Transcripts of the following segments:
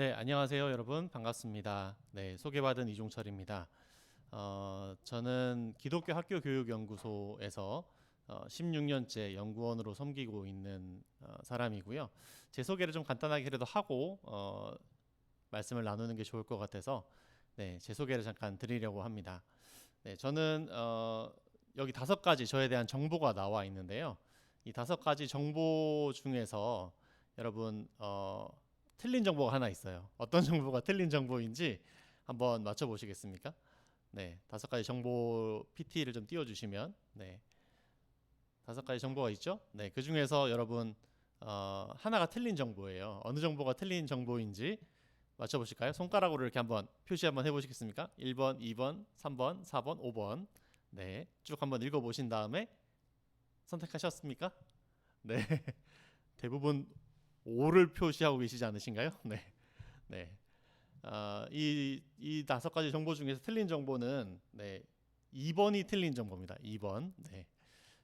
네, 안녕하세요, 여러분. 반갑습니다. 네, 소개받은 이종철입니다. 저는 기독교 학교 교육연구소에서 16년째 연구원으로 섬기고 있는 사람이고요. 제 소개를 좀 간단하게 그래도 하고 말씀을 나누는 게 좋을 것 같아서 네, 제 소개를 잠깐 드리려고 합니다. 네, 저는 여기 5가지 저에 대한 정보가 나와 있는데요. 이 5가지 정보 중에서 여러분 틀린 정보가 하나 있어요. 어떤 정보가 틀린 정보인지 한번 맞춰 보시겠습니까? 네, 5가지 정보 PT를 좀 띄워 주시면 네, 5가지 정보가 있죠? 네, 그 중에서 여러분 하나가 틀린 정보예요. 어느 정보가 틀린 정보인지 맞춰 보실까요? 손가락으로 이렇게 한번 표시 한번 해 보시겠습니까? 1번, 2번, 3번, 4번, 5번. 네, 쭉 한번 읽어 보신 다음에 선택하셨습니까? 네. 대부분 5를 표시하고 계시지 않으신가요? 네. 네. 이 5가지 정보 중에서 틀린 정보는 네, 2번이 틀린 정보입니다. 2번. 네.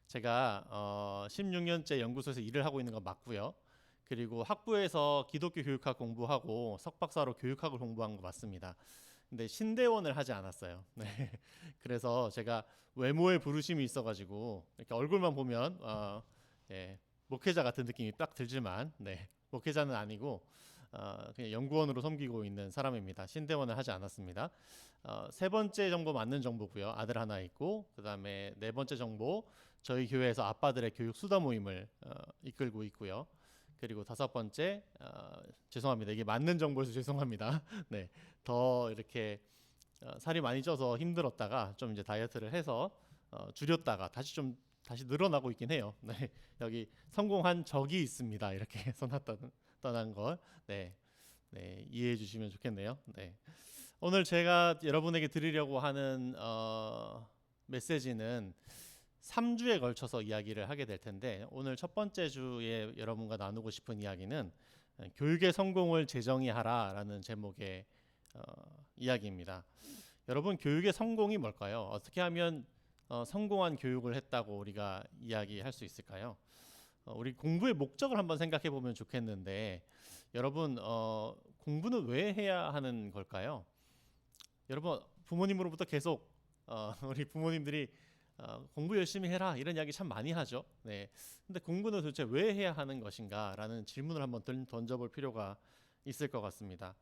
제가 16년째 연구소에서 일을 하고 있는 건 맞고요. 그리고 학부에서 기독교 교육학 공부하고 석박사로 교육학을 공부한 거 맞습니다. 근데 신대원을 하지 않았어요. 네. 그래서 제가 외모에 부르심이 있어가지고 이렇게 얼굴만 보면 예, 목회자 같은 느낌이 딱 들지만 네, 목회자는 아니고 그냥 연구원으로 섬기고 있는 사람입니다. 신대원을 하지 않았습니다. 3번째 정보 맞는 정보고요. 아들 하나 있고 그 다음에 4번째 정보 저희 교회에서 아빠들의 교육 수다 모임을 이끌고 있고요. 그리고 5번째 죄송합니다. 이게 맞는 정보여서 죄송합니다. 네, 더 이렇게 살이 많이 쪄서 힘들었다가 좀 이제 다이어트를 해서 줄였다가 다시 늘어나고 있긴 해요. 네, 여기 성공한 적이 있습니다. 이렇게 떠난 걸 네, 네, 이해해 주시면 좋겠네요. 네, 오늘 제가 여러분에게 드리려고 하는 메시지는 3주에 걸쳐서 이야기를 하게 될 텐데 오늘 첫 번째 주에 여러분과 나누고 싶은 이야기는 교육의 성공을 재정의하라라는 제목의 이야기입니다. 여러분, 교육의 성공이 뭘까요? 어떻게 하면 성공한 교육을 했다고 우리가 이야기할 수 있을까요? 우리 공부의 목적을 한번 생각해 보면 좋겠는데 여러분 공부는 왜 해야 하는 걸까요? 여러분 부모님으로부터 계속 우리 부모님들이 공부 열심히 해라 이런 이야기 참 많이 하죠. 네. 근데 공부는 도대체 왜 해야 하는 것인가라는 질문을 한번 던져볼 필요가 있을 것 같습니다.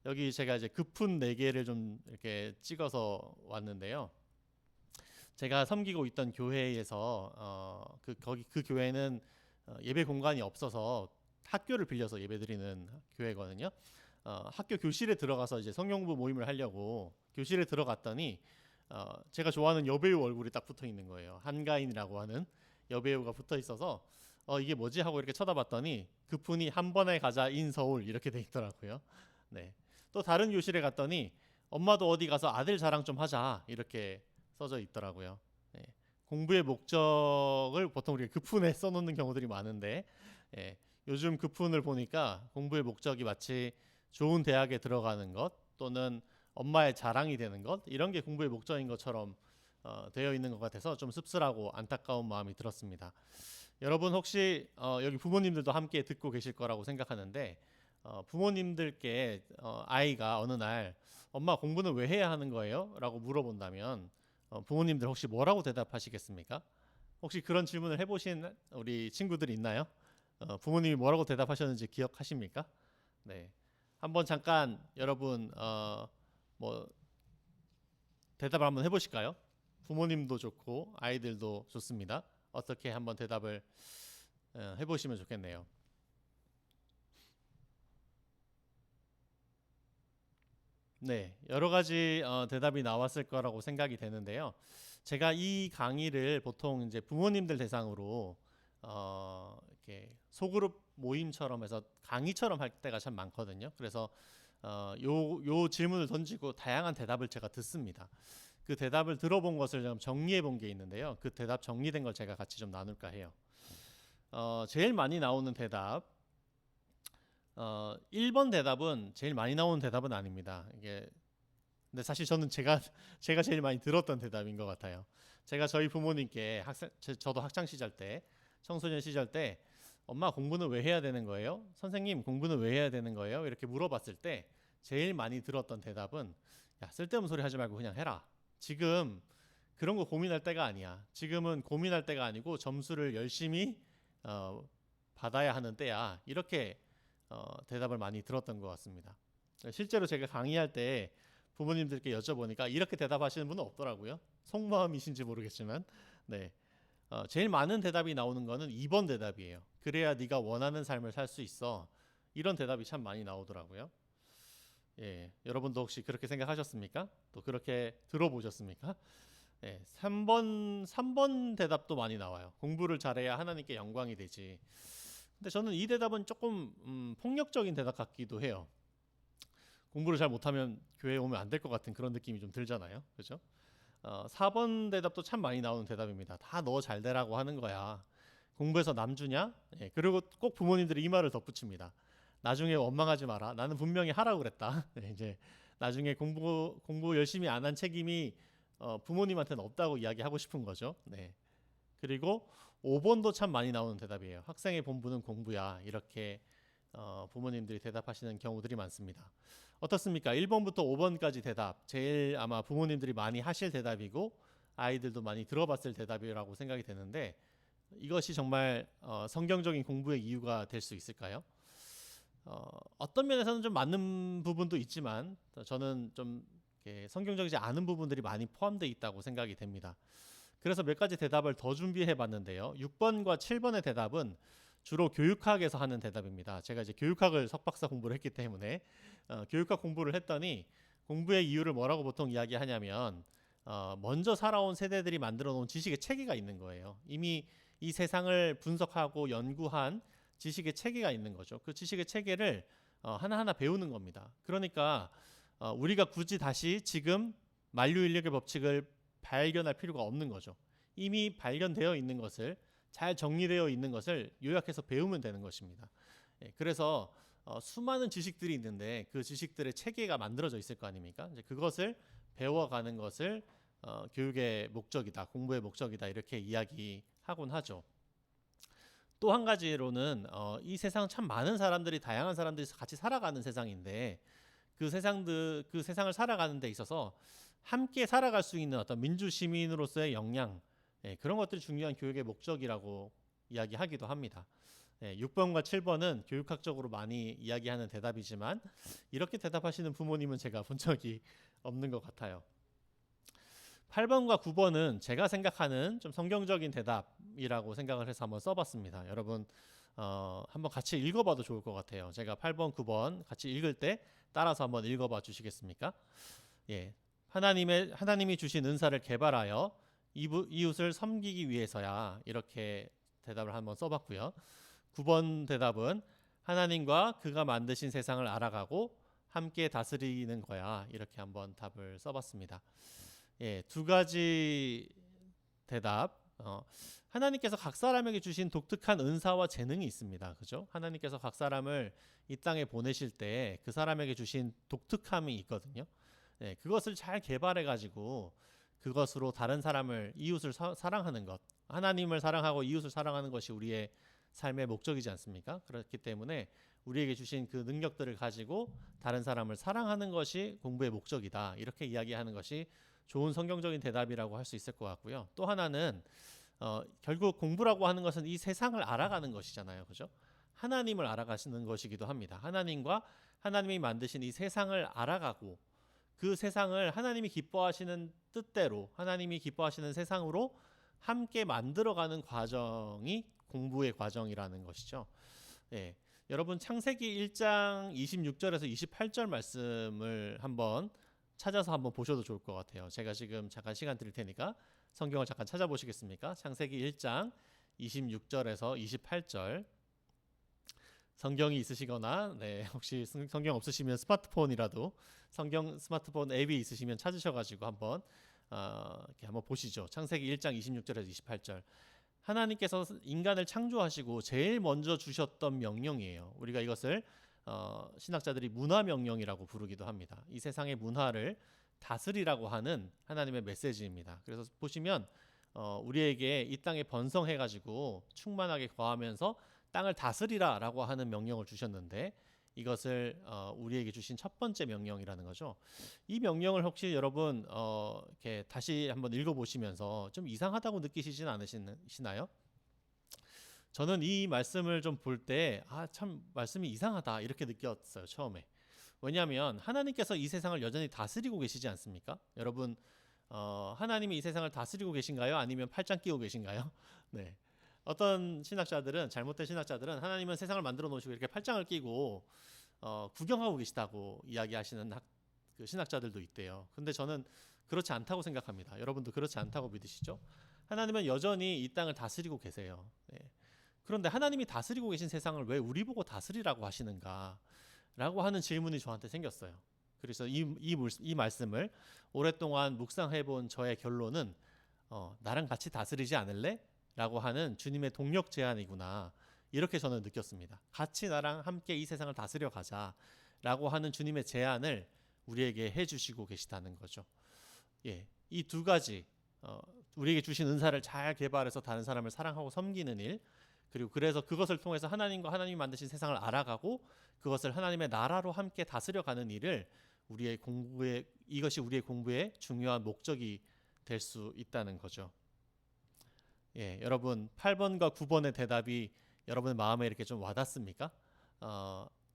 여기 제가 이제 급훈 4개를 좀 이렇게 찍어서 왔는데요. 제가 섬기고 있던 교회에서 그 교회는 예배 공간이 없어서 학교를 빌려서 예배드리는 교회거든요. 학교 교실에 들어가서 이제 성경부 모임을 하려고 교실에 들어갔더니 제가 좋아하는 여배우 얼굴이 딱 붙어 있는 거예요. 한가인이라고 하는 여배우가 붙어 있어서 이게 뭐지 하고 이렇게 쳐다봤더니 그분이 한 번에 가자 인 서울 이렇게 돼 있더라고요. 네. 또 다른 교실에 갔더니 엄마도 어디 가서 아들 자랑 좀 하자 이렇게 써져 있더라고요. 네. 공부의 목적을 보통 우리가 급훈에 써놓는 경우들이 많은데 예, 요즘 급훈을 보니까 공부의 목적이 마치 좋은 대학에 들어가는 것 또는 엄마의 자랑이 되는 것 이런 게 공부의 목적인 것처럼 되어 있는 것 같아서 좀 씁쓸하고 안타까운 마음이 들었습니다. 여러분 혹시 여기 부모님들도 함께 듣고 계실 거라고 생각하는데 부모님들께 아이가 어느 날 엄마 공부는 왜 해야 하는 거예요? 라고 물어본다면 부모님들 혹시 뭐라고 대답하시겠습니까? 혹시 그런 질문을 해보신 우리 친구들이 있나요? 부모님이 뭐라고 대답하셨는지 기억하십니까? 네, 한번 잠깐 여러분 뭐 대답을 한번 해보실까요? 부모님도 좋고 아이들도 좋습니다. 어떻게 한번 대답을 해보시면 좋겠네요. 네, 여러 가지 대답이 나왔을 거라고 생각이 되는데요. 제가 이 강의를 보통 이제 부모님들 대상으로 이렇게 소그룹 모임처럼 해서 강의처럼 할 때가 참 많거든요. 그래서 요 질문을 던지고 다양한 대답을 제가 듣습니다. 그 대답을 들어본 것을 좀 정리해 본 게 있는데요. 그 대답 정리된 걸 제가 같이 좀 나눌까 해요. 제일 많이 나오는 대답 1번 대답은 제일 많이 나오는 대답은 아닙니다. 이게 근데 사실 저는 제가 제일 많이 들었던 대답인 것 같아요. 제가 저희 부모님께 저도 학창 시절 때 청소년 시절 때 엄마 공부는 왜 해야 되는 거예요? 선생님 공부는 왜 해야 되는 거예요? 이렇게 물어봤을 때 제일 많이 들었던 대답은 야, 쓸데없는 소리 하지 말고 그냥 해라. 지금 그런 거 고민할 때가 아니야. 지금은 고민할 때가 아니고 점수를 열심히 어, 받아야 하는 때야. 이렇게 대답을 많이 들었던 것 같습니다. 실제로 제가 강의할 때 부모님들께 여쭤보니까 이렇게 대답하시는 분은 없더라고요. 속마음이신지 모르겠지만, 네, 제일 많은 대답이 나오는 거는 2번 대답이에요. 그래야 네가 원하는 삶을 살 수 있어. 이런 대답이 참 많이 나오더라고요. 예, 여러분도 혹시 그렇게 생각하셨습니까? 또 그렇게 들어보셨습니까? 예, 3번 대답도 많이 나와요. 공부를 잘해야 하나님께 영광이 되지. 근데 저는 이 대답은 조금 폭력적인 대답 같기도 해요. 공부를 잘 못하면 교회에 오면 안 될 것 같은 그런 느낌이 좀 들잖아요. 그죠? 4번 대답도 참 많이 나오는 대답입니다. 다 너 잘 되라고 하는 거야. 공부해서 남주냐? 예, 그리고 꼭 부모님들이 이 말을 덧붙입니다. 나중에 원망하지 마라. 나는 분명히 하라고 그랬다. 네, 이제 나중에 공부 열심히 안 한 책임이 부모님한테는 없다고 이야기하고 싶은 거죠. 네. 그리고 5번도 참 많이 나오는 대답이에요. 학생의 본분은 공부야. 이렇게 부모님들이 대답하시는 경우들이 많습니다. 어떻습니까? 1번부터 5번까지 대답. 제일 아마 부모님들이 많이 하실 대답이고 아이들도 많이 들어봤을 대답이라고 생각이 되는데 이것이 정말 성경적인 공부의 이유가 될 수 있을까요? 어떤 면에서는 좀 맞는 부분도 있지만 저는 좀 성경적이지 않은 부분들이 많이 포함되어 있다고 생각이 됩니다. 그래서 몇 가지 대답을 더 준비해 봤는데요. 6번과 7번의 대답은 주로 교육학에서 하는 대답입니다. 제가 이제 교육학을 석박사 공부를 했기 때문에 교육학 공부를 했더니 공부의 이유를 뭐라고 보통 이야기하냐면 먼저 살아온 세대들이 만들어 놓은 지식의 체계가 있는 거예요. 이미 이 세상을 분석하고 연구한 지식의 체계가 있는 거죠. 그 지식의 체계를 하나하나 배우는 겁니다. 그러니까 우리가 굳이 다시 지금 만류인력의 법칙을 발견할 필요가 없는 거죠. 이미 발견되어 있는 것을 잘 정리되어 있는 것을 요약해서 배우면 되는 것입니다. 예, 그래서 수많은 지식들이 있는데 그 지식들의 체계가 만들어져 있을 거 아닙니까? 이제 그것을 배워가는 것을 교육의 목적이다, 공부의 목적이다 이렇게 이야기하곤 하죠. 또 한 가지로는 이 세상 참 많은 사람들이 다양한 사람들이 같이 살아가는 세상인데 그 세상을 살아가는 데 있어서 함께 살아갈 수 있는 어떤 민주 시민으로서의 역량 그런 것들이 중요한 교육의 목적이라고 이야기하기도 합니다. 6번과 7번은 교육학적으로 많이 이야기하는 대답이지만 이렇게 대답하시는 부모님은 제가 본 적이 없는 것 같아요. 8번과 9번은 제가 생각하는 좀 성경적인 대답이라고 생각을 해서 한번 써봤습니다. 여러분 한번 같이 읽어봐도 좋을 것 같아요. 제가 8번, 9번 같이 읽을 때 따라서 한번 읽어봐 주시겠습니까? 예, 하나님이 주신 은사를 개발하여 이웃을 섬기기 위해서야 이렇게 대답을 한번 써봤고요. 9번 대답은 하나님과 그가 만드신 세상을 알아가고 함께 다스리는 거야 이렇게 한번 답을 써봤습니다. 예, 두 가지 대답. 하나님께서 각 사람에게 주신 독특한 은사와 재능이 있습니다. 그죠? 하나님께서 각 사람을 이 땅에 보내실 때 그 사람에게 주신 독특함이 있거든요. 예, 그것을 잘 개발해 가지고 그것으로 다른 사람을 이웃을 사랑하는 것. 하나님을 사랑하고 이웃을 사랑하는 것이 우리의 삶의 목적이지 않습니까? 그렇기 때문에 우리에게 주신 그 능력들을 가지고 다른 사람을 사랑하는 것이 공부의 목적이다. 이렇게 이야기하는 것이 좋은 성경적인 대답이라고 할 수 있을 것 같고요. 또 하나는 결국 공부라고 하는 것은 이 세상을 알아가는 것이잖아요. 그죠? 하나님을 알아가시는 것이기도 합니다. 하나님과 하나님이 만드신 이 세상을 알아가고 그 세상을 하나님이 기뻐하시는 뜻대로 하나님이 기뻐하시는 세상으로 함께 만들어가는 과정이 공부의 과정이라는 것이죠. 예, 여러분 창세기 1장 26절에서 28절 말씀을 한번 찾아서 한번 보셔도 좋을 것 같아요. 제가 지금 잠깐 시간 드릴 테니까 성경을 잠깐 찾아보시겠습니까? 창세기 1장 26절에서 28절. 성경이 있으시거나 혹시 성경 없으시면 스마트폰이라도 스마트폰 앱이 있으시면 찾으셔가지고 한번 이렇게 한번 보시죠. 창세기 1장 26절에서 28절. 하나님께서 인간을 창조하시고 제일 먼저 주셨던 명령이에요. 우리가 이것을 신학자들이 문화 명령이라고 부르기도 합니다. 이 세상의 문화를 다스리라고 하는 하나님의 메시지입니다. 그래서 보시면 우리에게 이 땅에 번성해가지고 충만하게 거하면서 땅을 다스리라라고 하는 명령을 주셨는데 이것을 우리에게 주신 첫 번째 명령이라는 거죠. 이 명령을 혹시 여러분 이렇게 다시 한번 읽어보시면서 좀 이상하다고 느끼시진 않으시나요? 저는 이 말씀을 좀 볼 때 참 말씀이 이상하다 이렇게 느꼈어요, 처음에. 왜냐하면 하나님께서 이 세상을 여전히 다스리고 계시지 않습니까? 여러분 하나님이 이 세상을 다스리고 계신가요? 아니면 팔짱 끼고 계신가요? 네. 어떤 신학자들은 잘못된 신학자들은 하나님은 세상을 만들어 놓으시고 이렇게 팔짱을 끼고 구경하고 계시다고 이야기하시는 그 신학자들도 있대요. 근데 저는 그렇지 않다고 생각합니다. 여러분도 그렇지 않다고 믿으시죠? 하나님은 여전히 이 땅을 다스리고 계세요. 네. 그런데 하나님이 다스리고 계신 세상을 왜 우리 보고 다스리라고 하시는가? 라고 하는 질문이 저한테 생겼어요. 그래서 이 말씀을 오랫동안 묵상해 본 저의 결론은 나랑 같이 다스리지 않을래? 라고 하는 주님의 동력 제안이구나. 이렇게 저는 느꼈습니다. 같이 나랑 함께 이 세상을 다스려 가자 라고 하는 주님의 제안을 우리에게 해주시고 계시다는 거죠. 예, 이 두 가지 우리에게 주신 은사를 잘 개발해서 다른 사람을 사랑하고 섬기는 일, 그리고 그래서 그것을 통해서 하나님과 하나님이 만드신 세상을 알아가고 그것을 하나님의 나라로 함께 다스려가는 일을 이것이 우리의 공부의 중요한 목적이 될 수 있다는 거죠. 예, 여러분 8번과 9번의 대답이 여러분의 마음에 이렇게 좀 와닿습니까?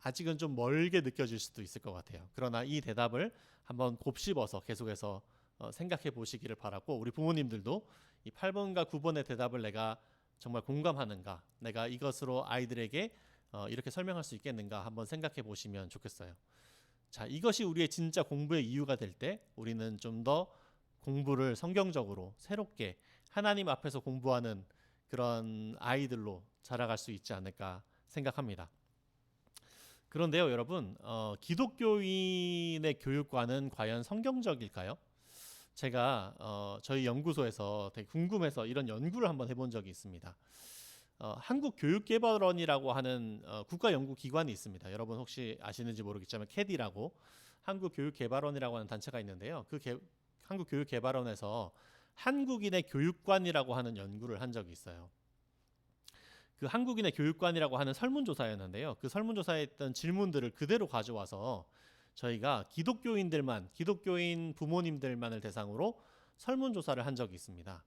아직은 좀 멀게 느껴질 수도 있을 것 같아요. 그러나 이 대답을 한번 곱씹어서 계속해서 생각해 보시기를 바라고, 우리 부모님들도 이 8번과 9번의 대답을 내가 정말 공감하는가, 내가 이것으로 아이들에게 이렇게 설명할 수 있겠는가 한번 생각해 보시면 좋겠어요. 자, 이것이 우리의 진짜 공부의 이유가 될 때 우리는 좀 더 공부를 성경적으로 새롭게 하나님 앞에서 공부하는 그런 아이들로 자라갈 수 있지 않을까 생각합니다. 그런데요, 여러분, 기독교인의 교육관은 과연 성경적일까요? 제가 저희 연구소에서 되게 궁금해서 이런 연구를 한번 해본 적이 있습니다. 한국교육개발원이라고 하는 국가연구기관이 있습니다. 여러분 혹시 아시는지 모르겠지만 캐디라고 한국교육개발원이라고 하는 단체가 있는데요. 한국교육개발원에서 한국인의 교육관이라고 하는 연구를 한 적이 있어요. 그 한국인의 교육관이라고 하는 설문조사였는데요. 그 설문조사에 있던 질문들을 그대로 가져와서 저희가 기독교인 부모님들만을 대상으로 설문조사를 한 적이 있습니다.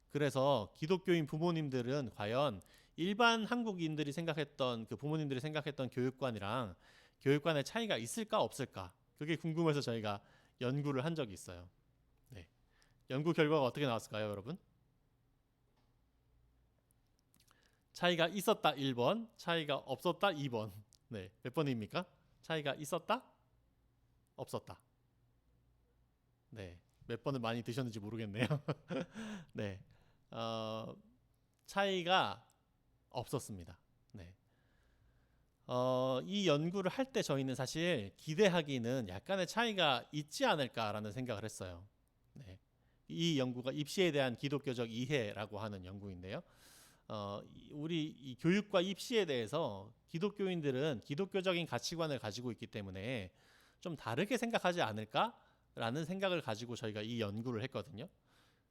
그래서 기독교인 부모님들은 과연 일반 한국인들이 생각했던, 그 부모님들이 생각했던 교육관이랑 교육관의 차이가 있을까 없을까, 그게 궁금해서 저희가 연구를 한 적이 있어요. 네. 연구 결과가 어떻게 나왔을까요, 여러분? 차이가 있었다 1번, 차이가 없었다 2번. 네, 몇 번입니까? 차이가 있었다? 없었다. 네, 몇 번을 많이 드셨는지 모르겠네요. 네, 차이가 없었습니다. 네, 이 연구를 할 때 저희는 사실 기대하기는 약간의 차이가 있지 않을까라는 생각을 했어요. 네, 이 연구가 입시에 대한 기독교적 이해라고 하는 연구인데요. 우리 이 교육과 입시에 대해서 기독교인들은 기독교적인 가치관을 가지고 있기 때문에 좀 다르게 생각하지 않을까라는 생각을 가지고 저희가 이 연구를 했거든요.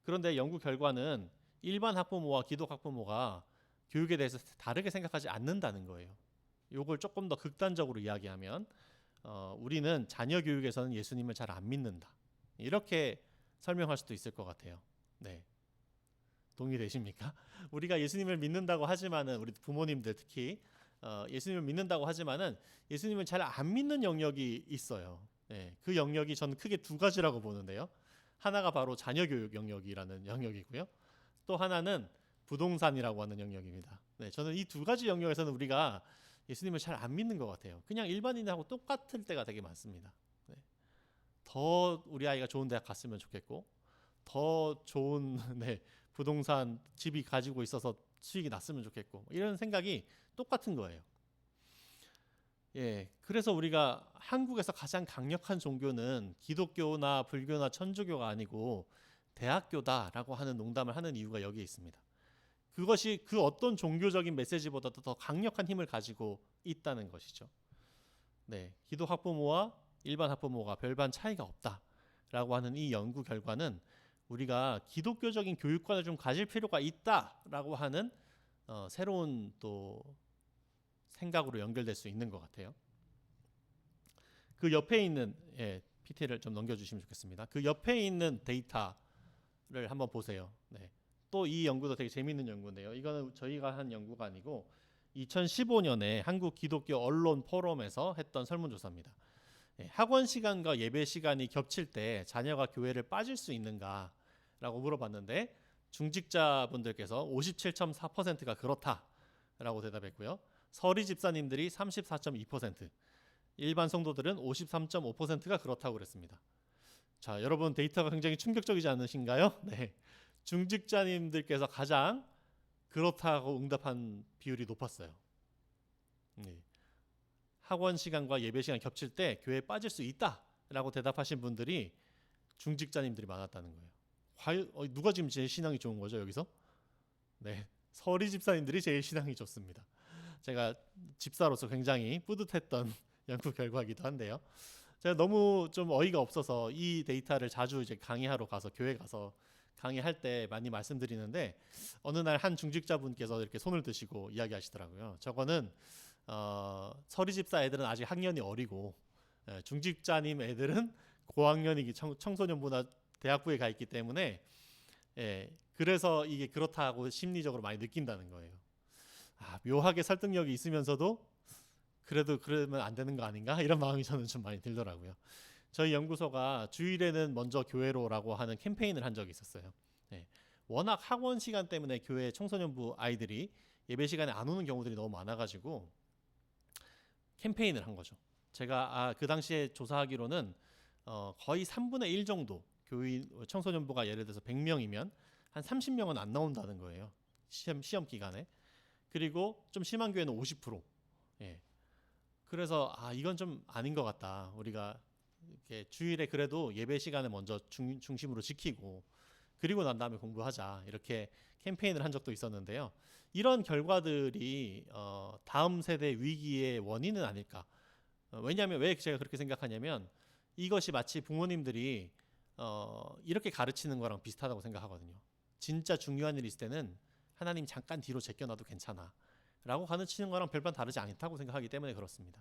그런데 연구 결과는 일반 학부모와 기독 학부모가 교육에 대해서 다르게 생각하지 않는다는 거예요. 이걸 조금 더 극단적으로 이야기하면 우리는 자녀 교육에서는 예수님을 잘 안 믿는다, 이렇게 설명할 수도 있을 것 같아요. 네, 동의되십니까? 우리가 예수님을 믿는다고 하지만은, 우리 부모님들 특히 예수님을 믿는다고 하지만은 예수님을 잘 안 믿는 영역이 있어요. 네, 그 영역이 저는 크게 두 가지라고 보는데요. 하나가 바로 자녀 교육 영역이라는 영역이고요. 또 하나는 부동산이라고 하는 영역입니다. 네, 저는 이 두 가지 영역에서는 우리가 예수님을 잘 안 믿는 것 같아요. 그냥 일반인하고 똑같을 때가 되게 많습니다. 네, 더 우리 아이가 좋은 대학 갔으면 좋겠고, 더 좋은 네, 부동산 집이 가지고 있어서 수익이 났으면 좋겠고, 이런 생각이 똑같은 거예요. 예, 그래서 우리가 한국에서 가장 강력한 종교는 기독교나 불교나 천주교가 아니고 대학교다라고 하는 농담을 하는 이유가 여기에 있습니다. 그것이 그 어떤 종교적인 메시지보다도 더 강력한 힘을 가지고 있다는 것이죠. 네, 기독 학부모와 일반 학부모가 별반 차이가 없다라고 하는 이 연구 결과는 우리가 기독교적인 교육관을 좀 가질 필요가 있다라고 하는 새로운 또 생각으로 연결될 수 있는 것 같아요. 그 옆에 있는 PT를 좀 넘겨주시면 좋겠습니다. 그 옆에 있는 데이터를 한번 보세요. 네. 또 이 연구도 되게 재미있는 연구인데요. 이거는 저희가 한 연구가 아니고 2015년에 한국 기독교 언론 포럼에서 했던 설문조사입니다. 학원 시간과 예배 시간이 겹칠 때 자녀가 교회를 빠질 수 있는가라고 물어봤는데 중직자분들께서 57.4%가 그렇다라고 대답했고요. 서리 집사님들이 34.2%, 일반 성도들은 53.5%가 그렇다고 그랬습니다. 자, 여러분 데이터가 굉장히 충격적이지 않으신가요? 네. 중직자님들께서 가장 그렇다고 응답한 비율이 높았어요. 네. 학원 시간과 예배 시간 겹칠 때 교회에 빠질 수 있다라고 대답하신 분들이 중직자님들이 많았다는 거예요. 과연 누가 지금 제일 신앙이 좋은 거죠 여기서? 네, 서리 집사님들이 제일 신앙이 좋습니다. 제가 집사로서 굉장히 뿌듯했던 연구 결과이기도 한데요. 제가 너무 좀 어이가 없어서 이 데이터를 자주 이제 강의하러 가서 교회 가서 강의할 때 많이 말씀드리는데 어느 날 한 중직자분께서 이렇게 손을 드시고 이야기하시더라고요. 저거는 서리 집사 애들은 아직 학년이 어리고 중직자님 애들은 고학년이기 청소년부나 대학부에 가 있기 때문에 그래서 이게 그렇다고 심리적으로 많이 느낀다는 거예요. 묘하게 설득력이 있으면서도 그래도 그러면 안 되는 거 아닌가 이런 마음이 저는 좀 많이 들더라고요. 저희 연구소가 주일에는 먼저 교회로라고 하는 캠페인을 한 적이 있었어요. 워낙 학원 시간 때문에 교회 청소년부 아이들이 예배 시간에 안 오는 경우들이 너무 많아가지고 캠페인을 한 거죠. 제가 그 당시에 조사하기로는 거의 3분의 1 정도 교인 청소년부가 예를 들어서 100명이면 한 30명은 안 나온다는 거예요. 시험 기간에. 그리고 좀 심한 교회는 50%. 그래서 이건 좀 아닌 것 같다. 우리가 이렇게 주일에 그래도 예배 시간을 먼저 중심으로 지키고 그리고 난 다음에 공부하자. 이렇게 캠페인을 한 적도 있었는데요. 이런 결과들이 다음 세대 위기의 원인은 아닐까. 왜냐하면 왜 제가 그렇게 생각하냐면 이것이 마치 부모님들이 이렇게 가르치는 거랑 비슷하다고 생각하거든요. 진짜 중요한 일이 있을 때는 하나님 잠깐 뒤로 제껴놔도 괜찮아 라고 가르치는 거랑 별반 다르지 않다고 생각하기 때문에 그렇습니다.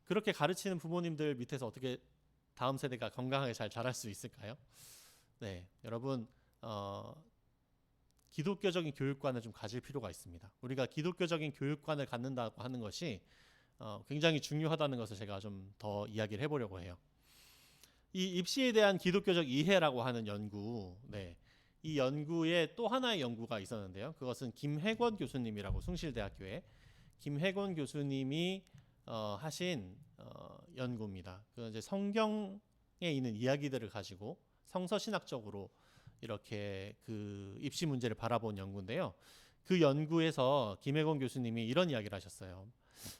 그렇게 가르치는 부모님들 밑에서 어떻게 다음 세대가 건강하게 잘 자랄 수 있을까요? 네, 여러분 기독교적인 교육관을 좀 가질 필요가 있습니다. 우리가 기독교적인 교육관을 갖는다고 하는 것이 굉장히 중요하다는 것을 제가 좀 더 이야기를 해보려고 해요. 이 입시에 대한 기독교적 이해라고 하는 연구, 이 연구에 또 하나의 연구가 있었는데요. 그것은 김혜권 교수님이라고 숭실대학교에 김혜권 교수님이 하신 연구입니다. 그 이제 성경에 있는 이야기들을 가지고 성서신학적으로 이렇게 그 입시 문제를 바라본 연구인데요. 그 연구에서 김혜권 교수님이 이런 이야기를 하셨어요.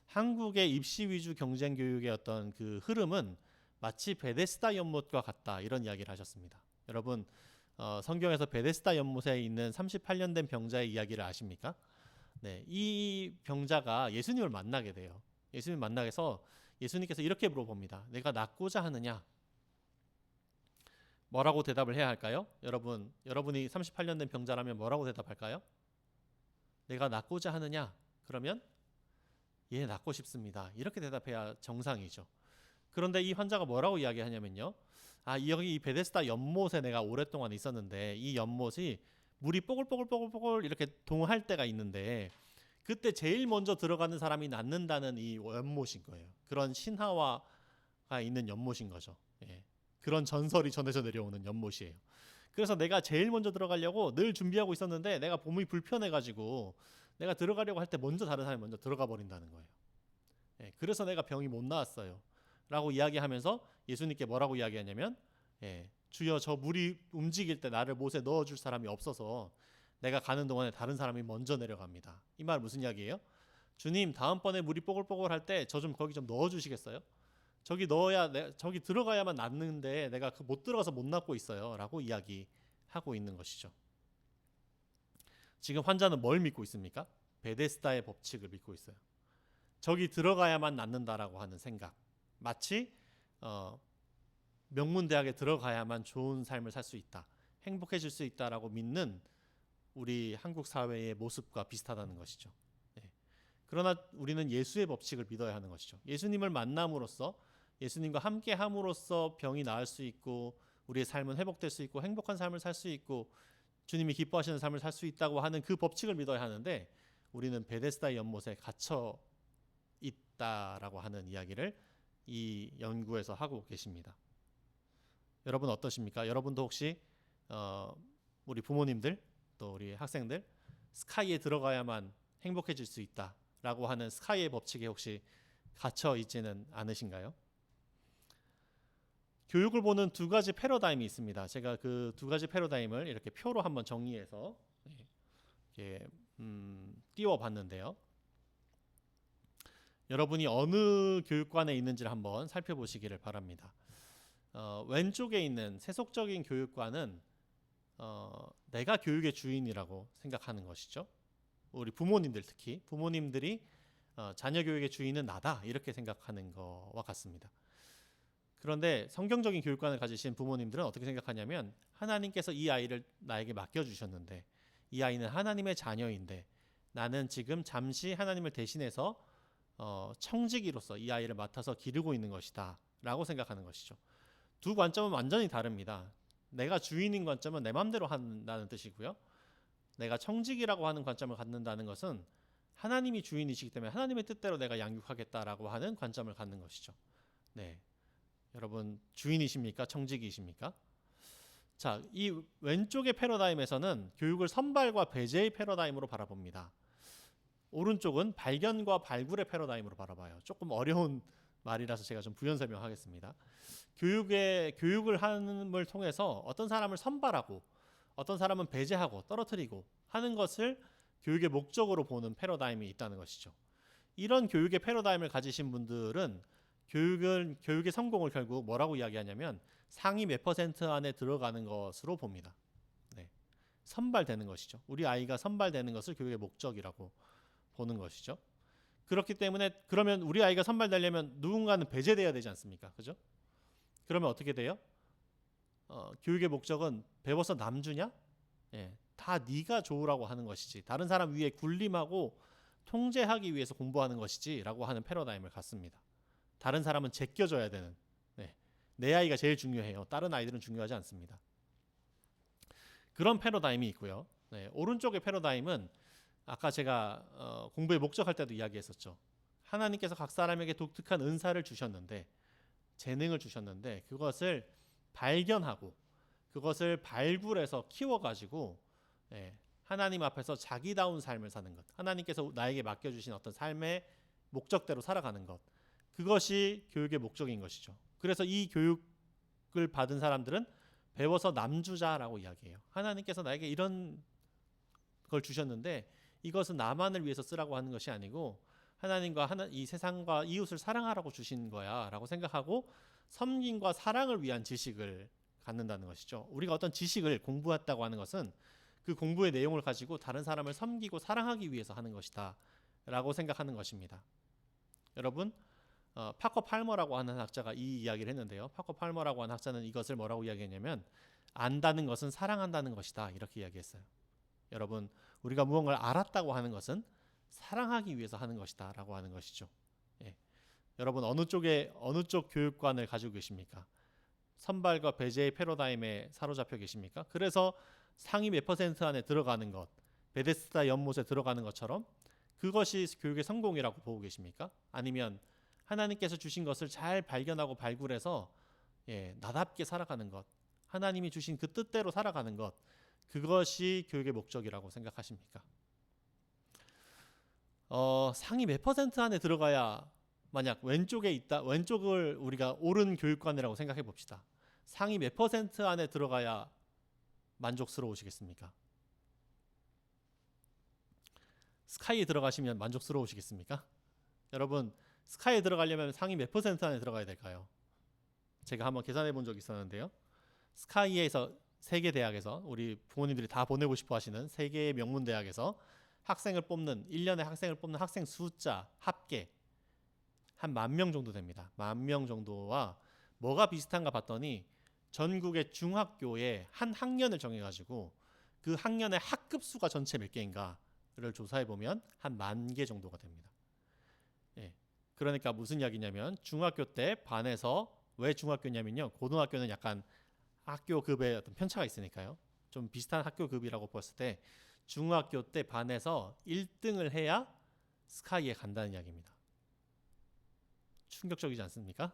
한국의 입시 위주 경쟁 교육의 어떤 그 흐름은 마치 베데스다 연못과 같다 이런 이야기를 하셨습니다. 여러분 성경에서 베데스다 연못에 있는 38년 된 병자의 이야기를 아십니까? 네, 이 병자가 예수님을 만나게 돼요. 예수님 만나서 예수님께서 이렇게 물어봅니다. 내가 낫고자 하느냐? 뭐라고 대답을 해야 할까요? 여러분이 38년 된 병자라면 뭐라고 대답할까요? 내가 낫고자 하느냐? 그러면 예, 낫고 싶습니다. 이렇게 대답해야 정상이죠. 그런데 이 환자가 뭐라고 이야기하냐면요. 여기 이 베데스다 연못에 내가 오랫동안 있었는데 이 연못이 물이 뽀글뽀글 이렇게 동할 때가 있는데 그때 제일 먼저 들어가는 사람이 낫는다는 이 연못인 거예요. 그런 신화가 있는 연못인 거죠. 그런 전설이 전해져 내려오는 연못이에요. 그래서 내가 제일 먼저 들어가려고 늘 준비하고 있었는데 내가 몸이 불편해가지고 내가 들어가려고 할 때 먼저 다른 사람이 먼저 들어가 버린다는 거예요. 그래서 내가 병이 못 나았어요. 라고 이야기하면서 예수님께 뭐라고 이야기하냐면 주여 저 물이 움직일 때 나를 못에 넣어줄 사람이 없어서 내가 가는 동안에 다른 사람이 먼저 내려갑니다. 이 말 무슨 이야기예요? 주님 다음번에 물이 뽀글뽀글 할 때 저 좀 거기 좀 넣어주시겠어요? 저기 저기 들어가야만 낫는데 내가 못 들어가서 못 낫고 있어요 라고 이야기하고 있는 것이죠. 지금 환자는 뭘 믿고 있습니까? 베데스다의 법칙을 믿고 있어요. 저기 들어가야만 낫는다라고 하는 생각, 마치 명문대학에 들어가야만 좋은 삶을 살 수 있다, 행복해질 수 있다라고 믿는 우리 한국 사회의 모습과 비슷하다는 것이죠. 그러나 우리는 예수의 법칙을 믿어야 하는 것이죠. 예수님을 만남으로써, 예수님과 함께 함으로써 병이 나을 수 있고 우리의 삶은 회복될 수 있고 행복한 삶을 살 수 있고 주님이 기뻐하시는 삶을 살 수 있다고 하는 그 법칙을 믿어야 하는데, 우리는 베데스다의 연못에 갇혀 있다라고 하는 이야기를 이 연구에서 하고 계십니다. 여러분 어떠십니까? 여러분도 혹시 우리 부모님들 또 우리 학생들 스카이에 들어가야만 행복해질 수 있다라고 하는 스카이의 법칙에 혹시 갇혀 있지는 않으신가요? 교육을 보는 두 가지 패러다임이 있습니다. 제가 그 두 가지 패러다임을 이렇게 표로 한번 정리해서 이렇게 띄워봤는데요. 여러분이 어느 교육관에 있는지를 한번 살펴보시기를 바랍니다. 왼쪽에 있는 세속적인 교육관은 내가 교육의 주인이라고 생각하는 것이죠. 우리 부모님들, 특히 부모님들이 자녀 교육의 주인은 나다 이렇게 생각하는 것과 같습니다. 그런데 성경적인 교육관을 가지신 부모님들은 어떻게 생각하냐면, 하나님께서 이 아이를 나에게 맡겨주셨는데 이 아이는 하나님의 자녀인데 나는 지금 잠시 하나님을 대신해서 청지기로서 이 아이를 맡아서 기르고 있는 것이다 라고 생각하는 것이죠. 두 관점은 완전히 다릅니다. 내가 주인인 관점은 내 맘대로 한다는 뜻이고요, 내가 청지기라고 하는 관점을 갖는다는 것은 하나님이 주인이시기 때문에 하나님의 뜻대로 내가 양육하겠다라고 하는 관점을 갖는 것이죠. 네, 여러분 주인이십니까? 청지기이십니까? 자, 이 왼쪽의 패러다임에서는 교육을 선발과 배제의 패러다임으로 바라봅니다. 오른쪽은 발견과 발굴의 패러다임으로 바라봐요. 조금 어려운 말이라서 제가 좀 부연 설명하겠습니다. 교육을 함을 통해서 어떤 사람을 선발하고 어떤 사람은 배제하고 떨어뜨리고 하는 것을 교육의 목적으로 보는 패러다임이 있다는 것이죠. 이런 교육의 패러다임을 가지신 분들은 교육의 성공을 결국 뭐라고 이야기하냐면 상위 몇 % 안에 들어가는 것으로 봅니다. 네, 선발되는 것이죠. 우리 아이가 선발되는 것을 교육의 목적이라고 보는 것이죠. 그렇기 때문에 그러면 우리 아이가 선발되려면 누군가는 배제돼야 되지 않습니까? 그죠? 그러면 어떻게 돼요? 교육의 목적은 배워서 남주냐? 예, 다 네가 좋으라고 하는 것이지, 다른 사람 위에 군림하고 통제하기 위해서 공부하는 것이지 라고 하는 패러다임을 갖습니다. 다른 사람은 제껴줘야 되는, 내 아이가 제일 중요해요. 다른 아이들은 중요하지 않습니다. 그런 패러다임이 있고요. 오른쪽의 패러다임은 아까 제가 공부의 목적할 때도 이야기했었죠. 하나님께서 각 사람에게 독특한 은사를 주셨는데, 재능을 주셨는데 그것을 발견하고 그것을 발굴해서 키워가지고 하나님 앞에서 자기다운 삶을 사는 것, 하나님께서 나에게 맡겨주신 어떤 삶의 목적대로 살아가는 것, 그것이 교육의 목적인 것이죠. 그래서 이 교육을 받은 사람들은 배워서 남주자라고 이야기해요. 하나님께서 나에게 이런 걸 주셨는데 이것은 나만을 위해서 쓰라고 하는 것이 아니고 하나님과 이 세상과 이웃을 사랑하라고 주신 거야 라고 생각하고 섬김과 사랑을 위한 지식을 갖는다는 것이죠. 우리가 어떤 지식을 공부했다고 하는 것은 그 공부의 내용을 가지고 다른 사람을 섬기고 사랑하기 위해서 하는 것이다 라고 생각하는 것입니다. 여러분, 파커 팔머라고 하는 학자가 이 이야기를 했는데요. 파커 팔머라고 하는 학자는 이것을 뭐라고 이야기했냐면, 안다는 것은 사랑한다는 것이다 이렇게 이야기했어요. 여러분, 우리가 무언가를 알았다고 하는 것은 사랑하기 위해서 하는 것이다 라고 하는 것이죠. 여러분 어느 쪽 교육관을 가지고 계십니까? 선발과 배제의 패러다임에 사로잡혀 계십니까? 그래서 상위 몇 % 안에 들어가는 것, 베데스다 연못에 들어가는 것처럼 그것이 교육의 성공이라고 보고 계십니까? 아니면 하나님께서 주신 것을 잘 발견하고 발굴해서 나답게 살아가는 것, 하나님이 주신 그 뜻대로 살아가는 것, 그것이 교육의 목적이라고 생각하십니까? 상위 몇 % 안에 들어가야, 만약 왼쪽을 우리가 옳은 교육관이라고 생각해 봅시다. 상위 몇 % 안에 들어가야 만족스러우시겠습니까? 스카이에 들어가시면 만족스러우시겠습니까? 여러분, 스카이에 들어가려면 상위 몇 % 안에 들어가야 될까요? 제가 한번 계산해 본 적이 있었는데요. 스카이에서 세계 대학에서 우리 부모님들이 다 보내고 싶어 하시는 세계의 명문 대학에서 1년에 학생을 뽑는 학생 숫자 합계 한 10,000명 정도 됩니다. 10,000명 정도와 뭐가 비슷한가 봤더니 전국의 중학교에 한 학년을 정해가지고 그 학년의 학급 수가 전체 몇 개인가를 조사해 보면 한 10,000개 정도가 됩니다. 그러니까 무슨 이야기냐면 중학교 때 반에서 왜 중학교냐면요. 고등학교는 약간 학교급의 어떤 편차가 있으니까요. 좀 비슷한 학교급이라고 봤을 때 중학교 때 반에서 1등을 해야 스카이에 간다는 이야기입니다. 충격적이지 않습니까?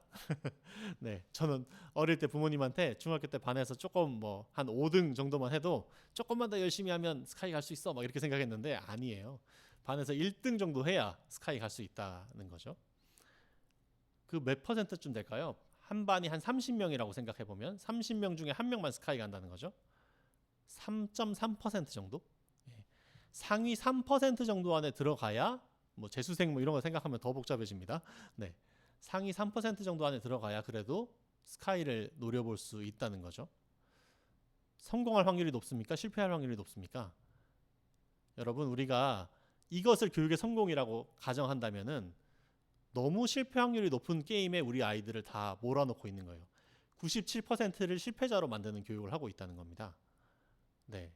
네, 저는 어릴 때 부모님한테 중학교 때 반에서 조금 뭐 한 5등 정도만 해도 조금만 더 열심히 하면 스카이 갈 수 있어 막 이렇게 생각했는데 아니에요. 반에서 1등 정도 해야 스카이 갈 수 있다는 거죠. 그 몇 퍼센트쯤 될까요? 한 반이 한 30명이라고 생각해 보면 30명 중에 한 명만 스카이 간다는 거죠. 3.3% 정도? 예. 상위 3% 정도 안에 들어가야 뭐 재수생 뭐 이런 거 생각하면 더 복잡해집니다. 네. 상위 3% 정도 안에 들어가야 그래도 스카이를 노려볼 수 있다는 거죠. 성공할 확률이 높습니까? 실패할 확률이 높습니까? 여러분 우리가 이것을 교육의 성공이라고 가정한다면은 너무 실패 확률이 높은 게임에 우리 아이들을 다 몰아넣고 있는 거예요. 97%를 실패자로 만드는 교육을 하고 있다는 겁니다. 네.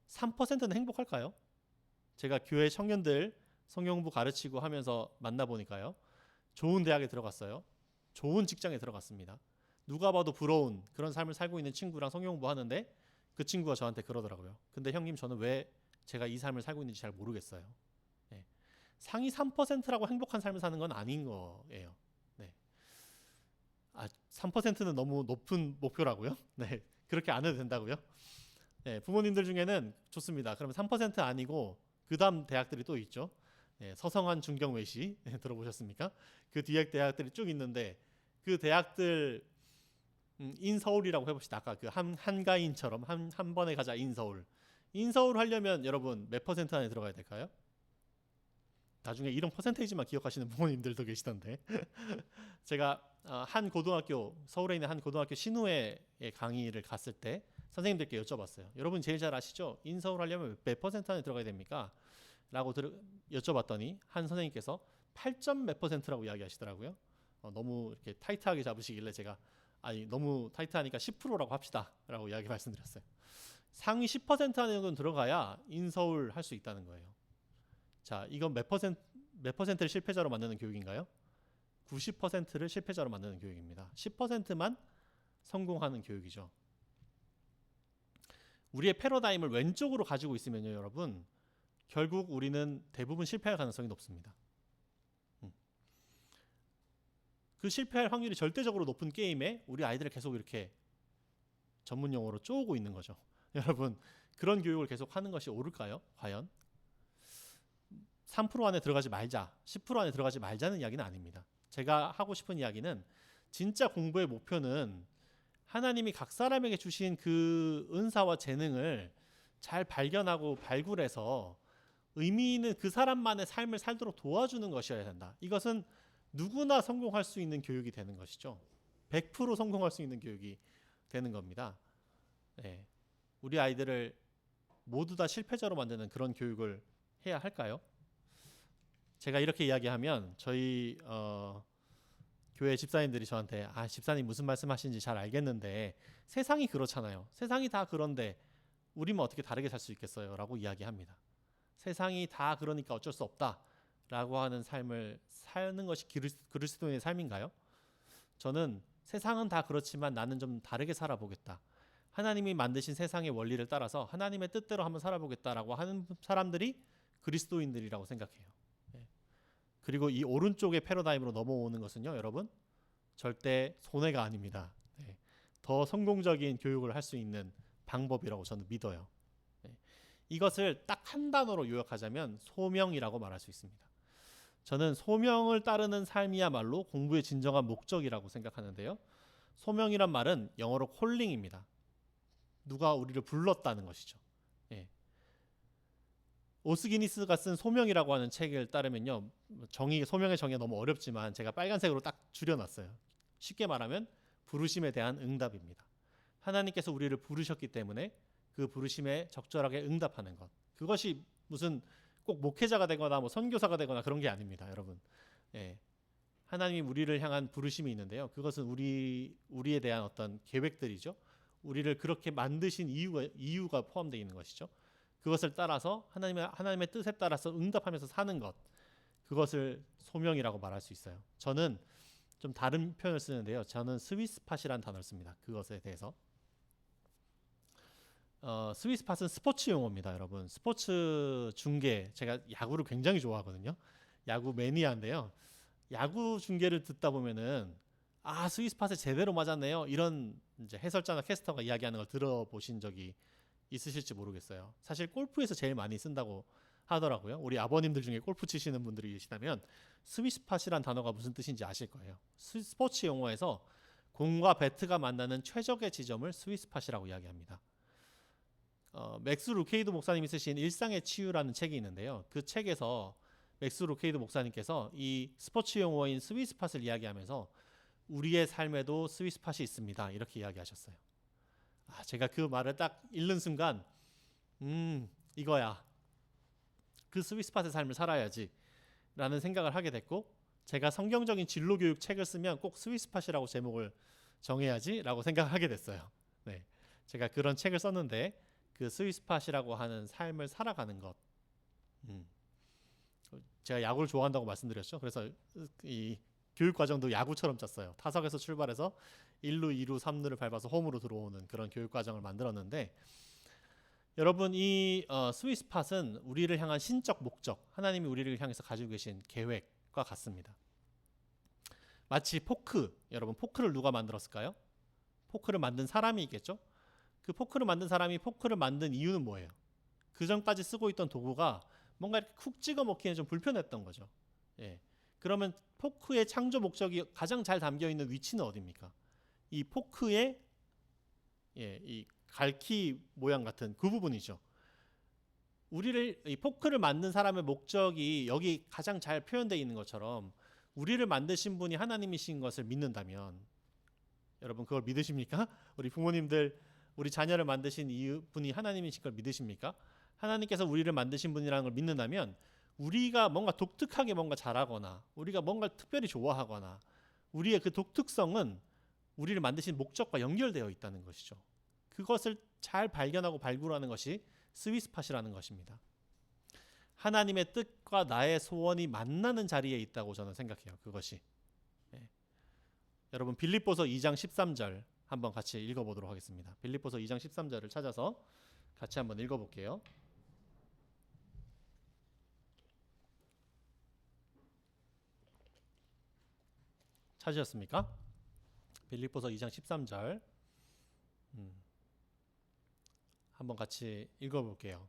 3%는 행복할까요? 제가 교회 청년들 성경부 가르치고 하면서 만나보니까요. 좋은 대학에 들어갔어요. 좋은 직장에 들어갔습니다. 누가 봐도 부러운 그런 삶을 살고 있는 친구랑 성경부 하는데 그 친구가 저한테 그러더라고요. 근데 형님 저는 왜 제가 이 삶을 살고 있는지 잘 모르겠어요. 네. 상위 3%라고 행복한 삶을 사는 건 아닌 거예요. 네. 3%는 너무 높은 목표라고요? 네. 그렇게 안 해도 된다고요? 네, 부모님들 중에는 좋습니다. 그러면 3% 아니고 그 다음 대학들이 또 있죠. 네, 서성한 중경외시 들어보셨습니까? 그 뒤에 대학들이 쭉 있는데 그 대학들 인서울이라고 해봅시다. 아까 그 한가인처럼 한 번에 가자 인서울. 인서울 하려면 여러분 몇 퍼센트 안에 들어가야 될까요? 나중에 이런 퍼센테이지만 기억하시는 부모님들도 계시던데 제가 한 고등학교 서울에 있는 한 고등학교 신우회 강의를 갔을 때 선생님들께 여쭤봤어요. 여러분 제일 잘 아시죠? 인서울 하려면 몇 퍼센트 안에 들어가야 됩니까? 라고 여쭤봤더니 한 선생님께서 8점 몇 퍼센트라고 이야기하시더라고요. 너무 이렇게 타이트하게 잡으시길래 제가 아니 너무 타이트하니까 10%라고 합시다 라고 이야기 말씀드렸어요. 상위 10% 안에 들어가야 인서울 할 수 있다는 거예요. 자, 이건 몇 퍼센트를 실패자로 만드는 교육인가요? 90%를 실패자로 만드는 교육입니다. 10%만 성공하는 교육이죠. 우리의 패러다임을 왼쪽으로 가지고 있으면요, 여러분, 결국 우리는 대부분 실패할 가능성이 높습니다. 그 실패할 확률이 절대적으로 높은 게임에 우리 아이들을 계속 이렇게 전문 용어로 쪼고 있는 거죠. 여러분, 그런 교육을 계속 하는 것이 옳을까요? 과연? 3% 안에 들어가지 말자, 10% 안에 들어가지 말자는 이야기는 아닙니다. 제가 하고 싶은 이야기는 진짜 공부의 목표는 하나님이 각 사람에게 주신 그 은사와 재능을 잘 발견하고 발굴해서 의미 있는 그 사람만의 삶을 살도록 도와주는 것이어야 된다. 이것은 누구나 성공할 수 있는 교육이 되는 것이죠. 100% 성공할 수 있는 교육이 되는 겁니다. 네. 우리 아이들을 모두 다 실패자로 만드는 그런 교육을 해야 할까요? 제가 이렇게 이야기하면 저희 교회 집사님들이 저한테 집사님 무슨 말씀하시는지 잘 알겠는데 세상이 그렇잖아요. 세상이 다 그런데 우리는 어떻게 다르게 살 수 있겠어요? 라고 이야기합니다. 세상이 다 그러니까 어쩔 수 없다 라고 하는 삶을 사는 것이 그리스도인의 삶인가요? 저는 세상은 다 그렇지만 나는 좀 다르게 살아보겠다. 하나님이 만드신 세상의 원리를 따라서 하나님의 뜻대로 한번 살아보겠다라고 하는 사람들이 그리스도인들이라고 생각해요. 그리고 이 오른쪽의 패러다임으로 넘어오는 것은요, 여러분 절대 손해가 아닙니다. 네. 더 성공적인 교육을 할 수 있는 방법이라고 저는 믿어요. 네. 이것을 딱 한 단어로 요약하자면 소명이라고 말할 수 있습니다. 저는 소명을 따르는 삶이야말로 공부의 진정한 목적이라고 생각하는데요. 소명이란 말은 영어로 콜링입니다. 누가 우리를 불렀다는 것이죠. 예. 오스기니스가 쓴 소명이라고 하는 책을 따르면요, 소명의 정의가 너무 어렵지만 제가 빨간색으로 딱 줄여놨어요. 쉽게 말하면 부르심에 대한 응답입니다. 하나님께서 우리를 부르셨기 때문에 그 부르심에 적절하게 응답하는 것. 그것이 무슨 꼭 목회자가 되거나 뭐 선교사가 되거나 그런 게 아닙니다, 여러분. 예. 하나님이 우리를 향한 부르심이 있는데요. 그것은 우리에 대한 어떤 계획들이죠. 우리를 그렇게 만드신 이유가 포함되어 있는 것이죠. 그것을 따라서 하나님의 뜻에 따라서 응답하면서 사는 것. 그것을 소명이라고 말할 수 있어요. 저는 좀 다른 표현을 쓰는데요. 저는 스위스팟이라는 단어를 씁니다. 그것에 대해서. 스위스팟은 스포츠 용어입니다, 여러분. 스포츠 중계, 제가 야구를 굉장히 좋아하거든요. 야구 매니아인데요. 야구 중계를 듣다 보면은 스위스팟에 제대로 맞았네요. 이런 이제 해설자나 캐스터가 이야기하는 걸 들어보신 적이 있으실지 모르겠어요. 사실 골프에서 제일 많이 쓴다고 하더라고요. 우리 아버님들 중에 골프 치시는 분들이 계시다면 스위스팟이란 단어가 무슨 뜻인지 아실 거예요. 스포츠 용어에서 공과 배트가 만나는 최적의 지점을 스위스팟이라고 이야기합니다. 맥스 루케이드 목사님이 쓰신 일상의 치유라는 책이 있는데요. 그 책에서 맥스 루케이드 목사님께서 이 스포츠 용어인 스위스팟을 이야기하면서 우리의 삶에도 스위스팟이 있습니다, 이렇게 이야기하셨어요. 제가 그 말을 딱 읽는 순간 이거야, 그 스위스팟의 삶을 살아야지 라는 생각을 하게 됐고, 제가 성경적인 진로교육 책을 쓰면 꼭 스위스팟이라고 제목을 정해야지 라고 생각을 하게 됐어요. 네, 제가 그런 책을 썼는데 그 스위스팟이라고 하는 삶을 살아가는 것. 제가 야구를 좋아한다고 말씀드렸죠. 그래서 이 교육 과정도 야구처럼 짰어요. 타석에서 출발해서 1루, 2루, 3루를 밟아서 홈으로 들어오는 그런 교육 과정을 만들었는데, 여러분 이 스위스팟은 우리를 향한 신적 목적, 하나님이 우리를 향해서 가지고 계신 계획과 같습니다. 마치 포크, 여러분 포크를 누가 만들었을까요? 포크를 만든 사람이 있겠죠. 그 포크를 만든 사람이 포크를 만든 이유는 뭐예요? 그 전까지 쓰고 있던 도구가 뭔가 이렇게 쿡 찍어 먹기에는 좀 불편했던 거죠. 예. 그러면 포크의 창조 목적이 가장 잘 담겨 있는 위치는 어디입니까? 이 포크의 이 갈퀴 모양 같은 그 부분이죠. 우리를, 이 포크를 만든 사람의 목적이 여기 가장 잘 표현되어 있는 것처럼 우리를 만드신 분이 하나님이신 것을 믿는다면, 여러분 그걸 믿으십니까? 우리 부모님들 우리 자녀를 만드신 분이 하나님이신 걸 믿으십니까? 하나님께서 우리를 만드신 분이라는 걸 믿는다면 우리가 뭔가 독특하게 뭔가 잘하거나 우리가 뭔가 특별히 좋아하거나 우리의 그 독특성은 우리를 만드신 목적과 연결되어 있다는 것이죠. 그것을 잘 발견하고 발굴하는 것이 스위스팟이라는 것입니다. 하나님의 뜻과 나의 소원이 만나는 자리에 있다고 저는 생각해요. 그것이. 여러분 빌립보서 2장 13절 한번 같이 읽어보도록 하겠습니다. 빌립보서 2장 13절을 찾아서 같이 한번 읽어볼게요. 찾으셨습니까? 빌립보서 2장 13절 한번 같이 읽어볼게요.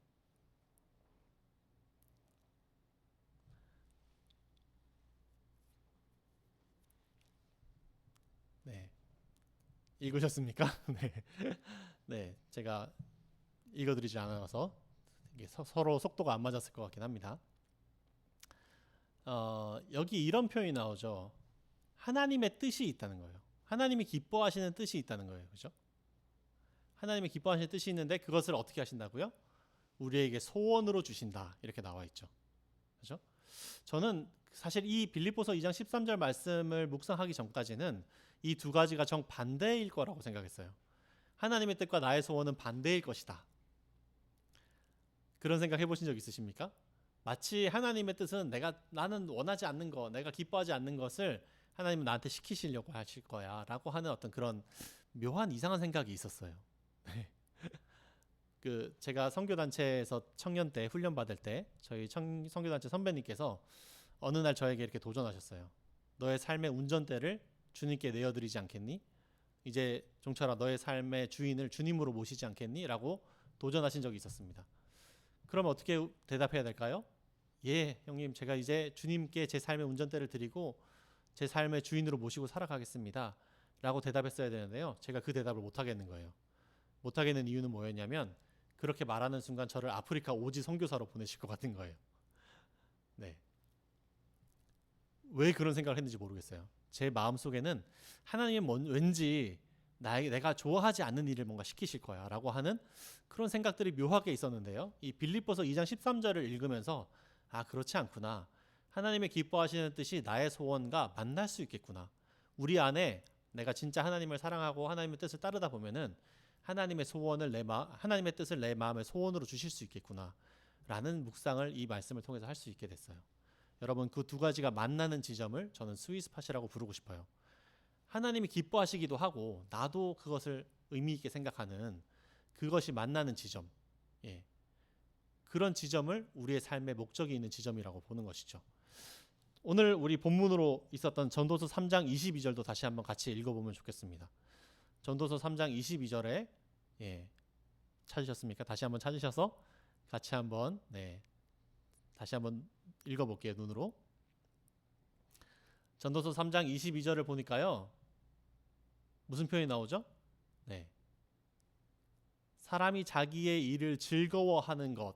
네, 읽으셨습니까? 네, 네, 제가 읽어드리지 않아서 이게 서로 속도가 안 맞았을 것 같긴 합니다. 여기 이런 표현이 나오죠. 하나님의 뜻이 있다는 거예요. 하나님이 기뻐하시는 뜻이 있다는 거예요. 그죠? 하나님이 기뻐하시는 뜻이 있는데 그것을 어떻게 하신다고요? 우리에게 소원으로 주신다. 이렇게 나와 있죠. 그죠? 저는 사실 이 빌립보서 2장 13절 말씀을 묵상하기 전까지는 이 두 가지가 정반대일 거라고 생각했어요. 하나님의 뜻과 나의 소원은 반대일 것이다. 그런 생각 해보신 적 있으십니까? 마치 하나님의 뜻은 나는 원하지 않는 거, 내가 기뻐하지 않는 것을 하나님은 나한테 시키시려고 하실 거야 라고 하는 어떤 그런 묘한 이상한 생각이 있었어요. 제가 선교단체에서 청년 때 훈련 받을 때 저희 선교단체 선배님께서 어느 날 저에게 이렇게 도전하셨어요. 너의 삶의 운전대를 주님께 내어드리지 않겠니? 이제 종철아, 너의 삶의 주인을 주님으로 모시지 않겠니? 라고 도전하신 적이 있었습니다. 그럼 어떻게 대답해야 될까요? 예, 형님, 제가 이제 주님께 제 삶의 운전대를 드리고 제 삶의 주인으로 모시고 살아가겠습니다 라고 대답했어야 되는데요, 제가 그 대답을 못하겠는 거예요. 못하겠는 이유는 뭐였냐면 그렇게 말하는 순간 저를 아프리카 오지 선교사로 보내실 것 같은 거예요. 네. 왜 그런 생각을 했는지 모르겠어요. 제 마음속에는 하나님은 왠지 내가 좋아하지 않는 일을 뭔가 시키실 거야 라고 하는 그런 생각들이 묘하게 있었는데요, 이 빌립보서 2장 13절을 읽으면서 그렇지 않구나. 하나님의 기뻐하시는 뜻이 나의 소원과 만날 수 있겠구나. 우리 안에 내가 진짜 하나님을 사랑하고 하나님의 뜻을 따르다 보면은 하나님의 뜻을 내 마음의 소원으로 주실 수 있겠구나 라는 묵상을 이 말씀을 통해서 할 수 있게 됐어요. 여러분 그 두 가지가 만나는 지점을 저는 스윗스팟이라고 부르고 싶어요. 하나님이 기뻐하시기도 하고 나도 그것을 의미 있게 생각하는 그것이 만나는 지점. 예. 그런 지점을 우리의 삶의 목적이 있는 지점이라고 보는 것이죠. 오늘 우리 본문으로 있었던 전도서 3장 22절도 다시 한번 같이 읽어보면 좋겠습니다. 전도서 3장 22절에 찾으셨습니까? 다시 한번 찾으셔서 같이 한번 다시 한번 읽어볼게요. 눈으로. 전도서 3장 22절을 보니까요. 무슨 표현이 나오죠? 네. 사람이 자기의 일을 즐거워하는 것.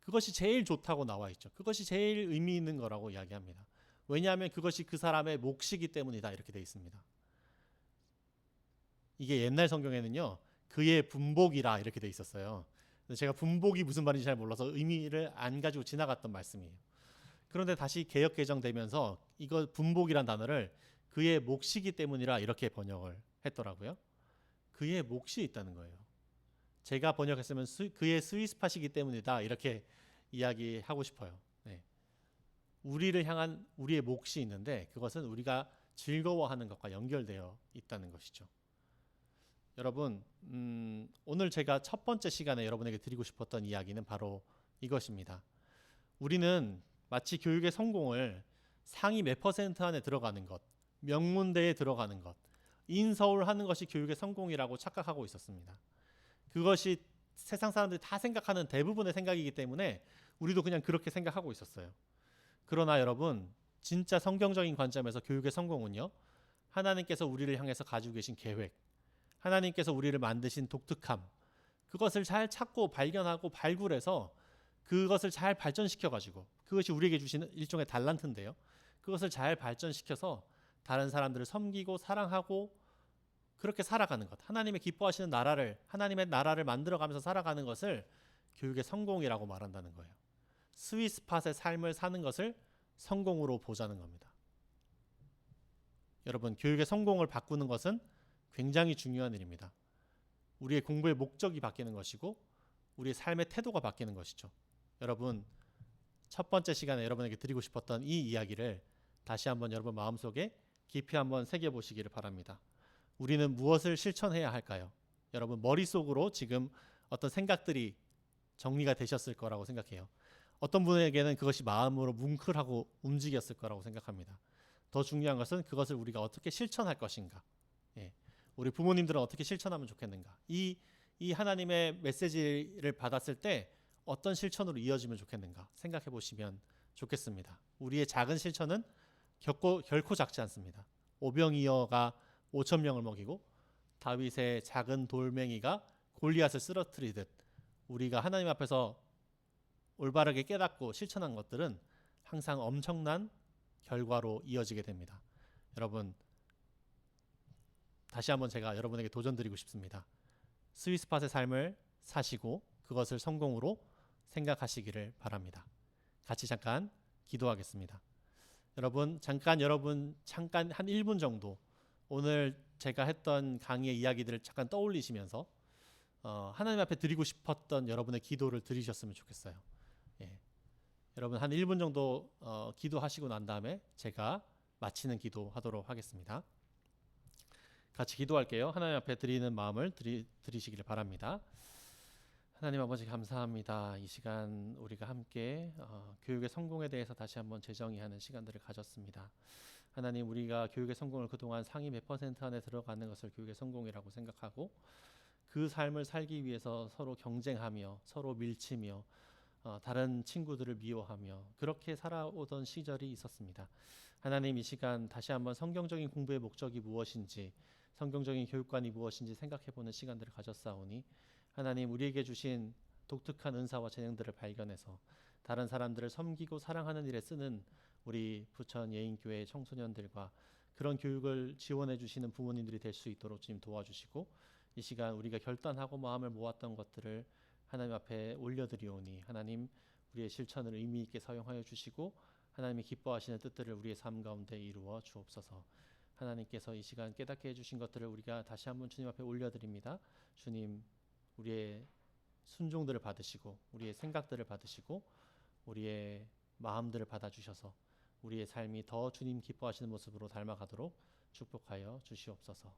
그것이 제일 좋다고 나와 있죠. 그것이 제일 의미 있는 거라고 이야기합니다. 왜냐하면 그것이 그 사람의 몫이기 때문이다. 이렇게 되어 있습니다. 이게 옛날 성경에는요. 그의 분복이라 이렇게 되어 있었어요. 제가 분복이 무슨 말인지 잘 몰라서 의미를 안 가지고 지나갔던 말씀이에요. 그런데 다시 개역 개정되면서 이거 분복이란 단어를 그의 몫이기 때문이라 이렇게 번역을 했더라고요. 그의 몫이 있다는 거예요. 제가 번역했으면 그의 스윗스팟이기 때문이다 이렇게 이야기하고 싶어요. 네. 우리를 향한 우리의 몫이 있는데 그것은 우리가 즐거워하는 것과 연결되어 있다는 것이죠. 여러분 오늘 제가 첫 번째 시간에 여러분에게 드리고 싶었던 이야기는 바로 이것입니다. 우리는 마치 교육의 성공을 상위 몇 퍼센트 안에 들어가는 것, 명문대에 들어가는 것, 인서울 하는 것이 교육의 성공이라고 착각하고 있었습니다. 그것이 세상 사람들이 다 생각하는 대부분의 생각이기 때문에 우리도 그냥 그렇게 생각하고 있었어요. 그러나 여러분 진짜 성경적인 관점에서 교육의 성공은요. 하나님께서 우리를 향해서 가지고 계신 계획, 하나님께서 우리를 만드신 독특함, 그것을 잘 찾고 발견하고 발굴해서 그것을 잘 발전시켜가지고 그것이 우리에게 주시는 일종의 달란트인데요. 그것을 잘 발전시켜서 다른 사람들을 섬기고 사랑하고 그렇게 살아가는 것, 하나님의 기뻐하시는 나라를, 하나님의 나라를 만들어가면서 살아가는 것을 교육의 성공이라고 말한다는 거예요. 스윗스팟의 삶을 사는 것을 성공으로 보자는 겁니다. 여러분, 교육의 성공을 바꾸는 것은 굉장히 중요한 일입니다. 우리의 공부의 목적이 바뀌는 것이고 우리의 삶의 태도가 바뀌는 것이죠. 여러분, 첫 번째 시간에 여러분에게 드리고 싶었던 이 이야기를 다시 한번 여러분 마음속에 깊이 한번 새겨보시기를 바랍니다. 우리는 무엇을 실천해야 할까요? 여러분 머릿속으로 지금 어떤 생각들이 정리가 되셨을 거라고 생각해요. 어떤 분에게는 그것이 마음으로 뭉클하고 움직였을 거라고 생각합니다. 더 중요한 것은 그것을 우리가 어떻게 실천할 것인가. 우리 부모님들은 어떻게 실천하면 좋겠는가. 이 하나님의 메시지를 받았을 때 어떤 실천으로 이어지면 좋겠는가 생각해 보시면 좋겠습니다. 우리의 작은 실천은 결코 작지 않습니다. 오병이어가 5천 명을 먹이고 다윗의 작은 돌멩이가 골리앗을 쓰러뜨리듯 우리가 하나님 앞에서 올바르게 깨닫고 실천한 것들은 항상 엄청난 결과로 이어지게 됩니다. 여러분 다시 한번 제가 여러분에게 도전드리고 싶습니다. 스윗스팟의 삶을 사시고 그것을 성공으로 생각하시기를 바랍니다. 같이 잠깐 기도하겠습니다. 여러분 잠깐 한 1분 정도 오늘 제가 했던 강의의 이야기들을 잠깐 떠올리시면서 하나님 앞에 드리고 싶었던 여러분의 기도를 드리셨으면 좋겠어요. 여러분 한 1분 정도 기도하시고 난 다음에 제가 마치는 기도하도록 하겠습니다. 같이 기도할게요. 하나님 앞에 드리는 마음을 드리시기를 바랍니다. 하나님 아버지 감사합니다. 이 시간 우리가 함께 교육의 성공에 대해서 다시 한번 재정의하는 시간들을 가졌습니다. 하나님 우리가 교육의 성공을 그동안 상위 몇 퍼센트 안에 들어가는 것을 교육의 성공이라고 생각하고 그 삶을 살기 위해서 서로 경쟁하며 서로 밀치며 다른 친구들을 미워하며 그렇게 살아오던 시절이 있었습니다. 하나님 이 시간 다시 한번 성경적인 공부의 목적이 무엇인지 성경적인 교육관이 무엇인지 생각해보는 시간들을 가졌사오니 하나님 우리에게 주신 독특한 은사와 재능들을 발견해서 다른 사람들을 섬기고 사랑하는 일에 쓰는 우리 부천 예인교회 청소년들과 그런 교육을 지원해 주시는 부모님들이 될 수 있도록 주님 도와주시고 이 시간 우리가 결단하고 마음을 모았던 것들을 하나님 앞에 올려드리오니 하나님 우리의 실천을 의미 있게 사용하여 주시고 하나님이 기뻐하시는 뜻들을 우리의 삶 가운데 이루어 주옵소서. 하나님께서 이 시간 깨닫게 해주신 것들을 우리가 다시 한번 주님 앞에 올려드립니다. 주님 우리의 순종들을 받으시고 우리의 생각들을 받으시고 우리의 마음들을 받아주셔서 우리의 삶이 더 주님 기뻐하시는 모습으로 닮아가도록 축복하여 주시옵소서.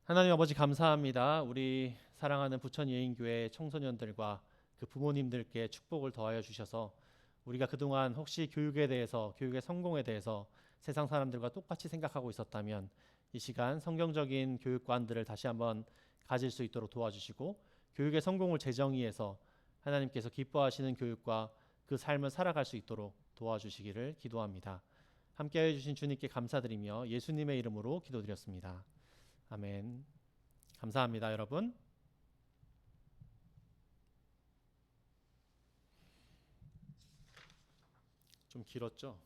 하나님 아버지 감사합니다. 우리 사랑하는 부천 예인교회 청소년들과 그 부모님들께 축복을 더하여 주셔서 우리가 그동안 혹시 교육에 대해서, 교육의 성공에 대해서 세상 사람들과 똑같이 생각하고 있었다면 이 시간 성경적인 교육관들을 다시 한번 가질 수 있도록 도와주시고 교육의 성공을 재정의해서 하나님께서 기뻐하시는 교육과 그 삶을 살아갈 수 있도록 도와주시기를 기도합니다. 함께해 주신 주님께 감사드리며 예수님의 이름으로 기도드렸습니다. 아멘. 감사합니다, 여러분. 좀 길었죠?